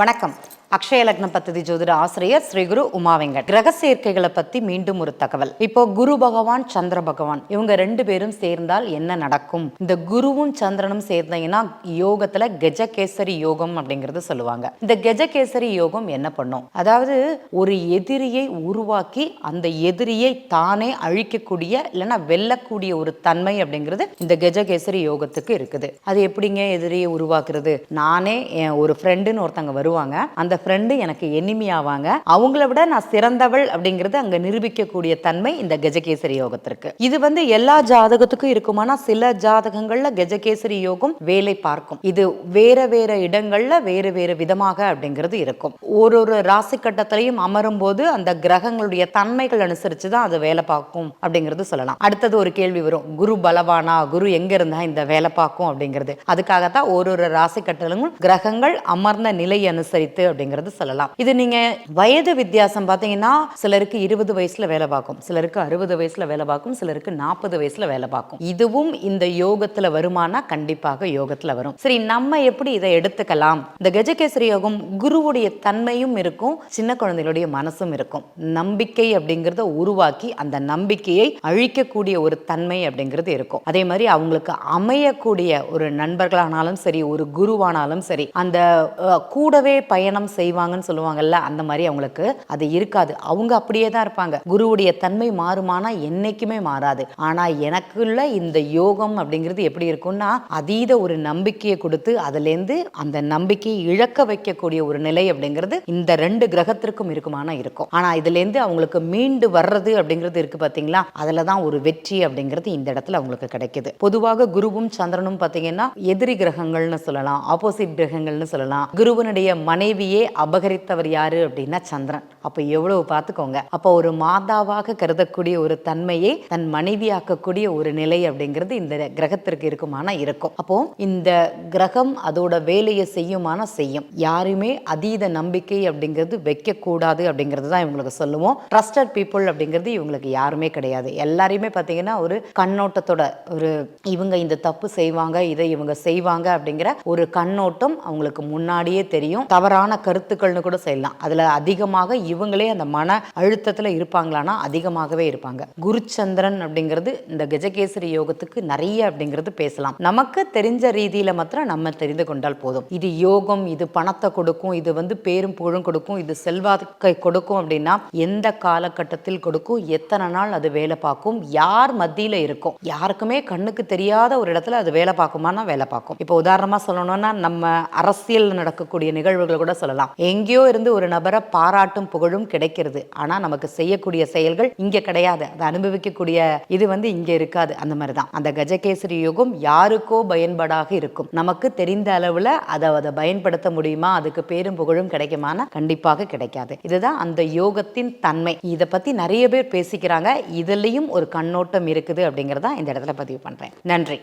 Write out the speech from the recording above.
வணக்கம். அக்ஷய லக்னம் பத்ததி ஜோதிட ஆசிரியர் ஸ்ரீ குரு உமா வெங்கட். கிரக சேர்க்கைகளை பத்தி மீண்டும் ஒரு தகவல். இப்போ குரு பகவான் சந்திர பகவான் இவங்க ரெண்டு பேரும் சேர்ந்தால் என்ன நடக்கும்? இந்த குருவும் சந்திரனும் சேர்ந்தீங்கன்னா யோகத்துல கஜகேசரி யோகம் அப்படிங்கறது சொல்லுவாங்க. இந்த கஜகேசரி யோகம் என்ன பண்ணும்? அதாவது ஒரு எதிரியை உருவாக்கி அந்த எதிரியை தானே அழிக்கக்கூடிய இல்லைன்னா வெல்லக்கூடிய ஒரு தன்மை அப்படிங்கிறது இந்த கஜகேசரி யோகத்துக்கு இருக்குது. அது எப்படிங்க எதிரியை உருவாக்குறது? நானே ஒரு ஃப்ரெண்டுன்னு ஒருத்தங்க வருவாங்க, அந்த ஃப்ரெண்டு எனக்கு எனிமி ஆவாங்க, அவங்கள விட நான் சிறந்தவள் அப்படிங்கிறது அங்க நிரூபிக்கக்கூடிய தன்மை இந்த கஜகேசரி யோகத்திற்கு. இது எல்லா ஜாதகத்துக்கும் இருக்குமானா சில ஜாதகங்கள்ல கஜகேசரி யோகம் வேலை பார்க்கும். இது வேற வேற இடங்கள்ல வேறு வேறு விதமாக அப்படிங்கிறது இருக்கும். ஒரு ஒரு ராசி கட்டத்திலையும் அமரும் போது அந்த கிரகங்களுடைய தன்மைகள் அனுசரிச்சு தான் அது வேலை பார்க்கும் அப்படிங்கிறது சொல்லலாம். அடுத்தது ஒரு கேள்வி வரும், குரு பலவானா, குரு எங்க இருந்தா இந்த வேலை பார்க்கும் அப்படிங்கிறது. அதுக்காகத்தான் ஒரு ஒரு ராசி கட்டத்திலும் கிரகங்கள் அமர்ந்த நிலை அனுசரித்து அப்படிங்கிறது சொல்லலாம். இது நீங்க வயது வித்தியாசம் பாத்தீங்கன்னா சிலருக்கு 20 வயசுல வேலை பார்க்கும், சிலருக்கு 60 வயசுல வேலை பார்க்கும், சிலருக்கு 40 வயசுல வேலை பார்க்கும். இதுவும் இந்த யோகத்துல வருமானா கண்டிப்பாக யோகத்துல வரும். சரி, நம்ம எப்படி இதை எடுத்துக்கலாம்? இந்த கஜகேசரி யோகம் குருவுடைய தன்மையும் இருக்கும், சின்ன குழந்தைகளுடைய மனசும் இருக்கும். நம்பிக்கை அப்படிங்கறத உருவாக்கி அந்த நம்பிக்கையை அழிக்கக்கூடிய ஒரு தன்மை அப்படிங்கிறது இருக்கும். அதே மாதிரி அவங்களுக்கு அமையக்கூடிய ஒரு நண்பர்களானாலும் சரி, ஒரு குருவானாலும் சரி, அந்த கூடவே பயணம் செய்வாங்கன்னு சொல்லுவாங்கல்ல, அந்த மாதிரி அவங்களுக்கு அது இருக்காது. அவங்க அப்படியே தான் இருப்பாங்க. குருவுடைய தன்மை மாறுமானா என்னைக்குமே மாறாது. ஆனா எனக்குள்ள இந்த யோகம் அப்படிங்கிறது எப்படி இருக்கும்னா அதீத ஒரு நம்பிக்கையை கொடுத்து அதுல இருந்து அந்த நம்பிக்கையை இழக்க வைக்கக்கூடிய ஒரு நிலை அப்படிங்கிறது இந்த ரெண்டு கிரகத்திற்கும் இருக்குமானா இருக்கும். ஆனா இதுல இருந்து அவங்களுக்கு மீண்டு வர்றது அப்படிங்கிறது இருக்கு பாத்தீங்களா, அதுலதான் ஒரு வெற்றி அப்படிங்கிறது இந்த இடத்துல அவங்களுக்கு கிடைக்குது. பொதுவாக குருவும் சந்திரனும் பாத்தீங்கன்னா எதிரி கிரகங்கள்னு சொல்லலாம், ஆப்போசிட் கிரகங்கள்னு சொல்லலாம். குருவனுடைய மனைவியே அபகரித்தவர் யாரு அப்படின்னா சந்திரன். அப்ப எவ்வளவு பார்த்துக்கோங்க. அப்ப ஒரு மாதாவாக கருதக்கூடிய ஒரு தன்மையை தன் மனைவியாக்கக்கூடிய ஒரு நிலை அப்படிங்கிறது இந்த கிரகத்திற்கு இருக்குமானா இருக்கும். அப்போ இந்த கிரகம் அதோட வேலையை செய்யுமானா செய்யும். யாருமே அதீத நம்பிக்கை அப்படிங்கிறது வைக்க கூடாது அப்படிங்கிறது தான் இவங்களுக்கு சொல்லுவோம். ட்ரஸ்டட் பீப்புள் அப்படிங்கிறது இவங்களுக்கு யாருமே கிடையாது. எல்லாரையுமே பார்த்தீங்கன்னா ஒரு கண்ணோட்டத்தோட ஒரு இவங்க இந்த தப்பு செய்வாங்க, இதை இவங்க செய்வாங்க அப்படிங்கிற ஒரு கண்ணோட்டம் அவங்களுக்கு முன்னாடியே தெரியும். தவறான கருத்துக்கள்னு கூட செய்யலாம். அதுல அதிகமாக இவங்களே அந்த மன அழுத்தத்துல இருப்பாங்களானா அதிகமாகவே இருப்பாங்க. குருச்சந்திரன் அப்படிங்கிறது இந்த கஜகேசரி யோகத்துக்கு நிறைய அப்படிங்கிறது பேசலாம். நமக்கு தெரிஞ்ச ரீதியில மாத்திரம் நம்ம தெரிந்து கொண்டால் போதும். இது யோகம், இது பணத்தை கொடுக்கும், இது பேரும் புகழும் கொடுக்கும், இது செல்வாக்கை கொடுக்கும் அப்படின்னா எந்த காலகட்டத்தில் கொடுக்கும், எத்தனை நாள் அது வேலை பார்க்கும், யார் மத்தியில இருக்கும், யாருக்குமே கண்ணுக்கு தெரியாத ஒரு இடத்துல அது வேலை பார்க்குமானா வேலை பார்க்கும். இப்போ உதாரணமா சொல்லணும்னா நம்ம அரசியல் நடக்கக்கூடிய நிகழ்வுகள் கூட சொல்லலாம். எங்கேயோ இருந்து ஒரு நபரை பாராட்டும் புகழும் கிடைக்கிறது, ஆனா நமக்கு செய்யக்கூடிய செயல்கள் இங்க கிடையாது, அதை அனுபவிக்கக்கூடிய இது இங்க இருக்காது. அந்த மாதிரிதான் அந்த கஜகேசரி யோகம் யாருக்கோ பயன்பாடாக இருக்கும். நமக்கு தெரிந்த அளவுல அதை பயன்படுத்த முடியுமா, அதுக்கு பேரும் புகழும் கிடைக்குமானா கண்டிப்பாக கிடைக்காது. இதுதான் அந்த யோகத்தின் தன்மை. இதை பத்தி நிறைய பேர் பேசிக்கிறாங்க. இதுலயும் ஒரு கண்ணோட்டம் இருக்குது அப்படிங்கறத இந்த இடத்துல பதிவு பண்றேன். நன்றி.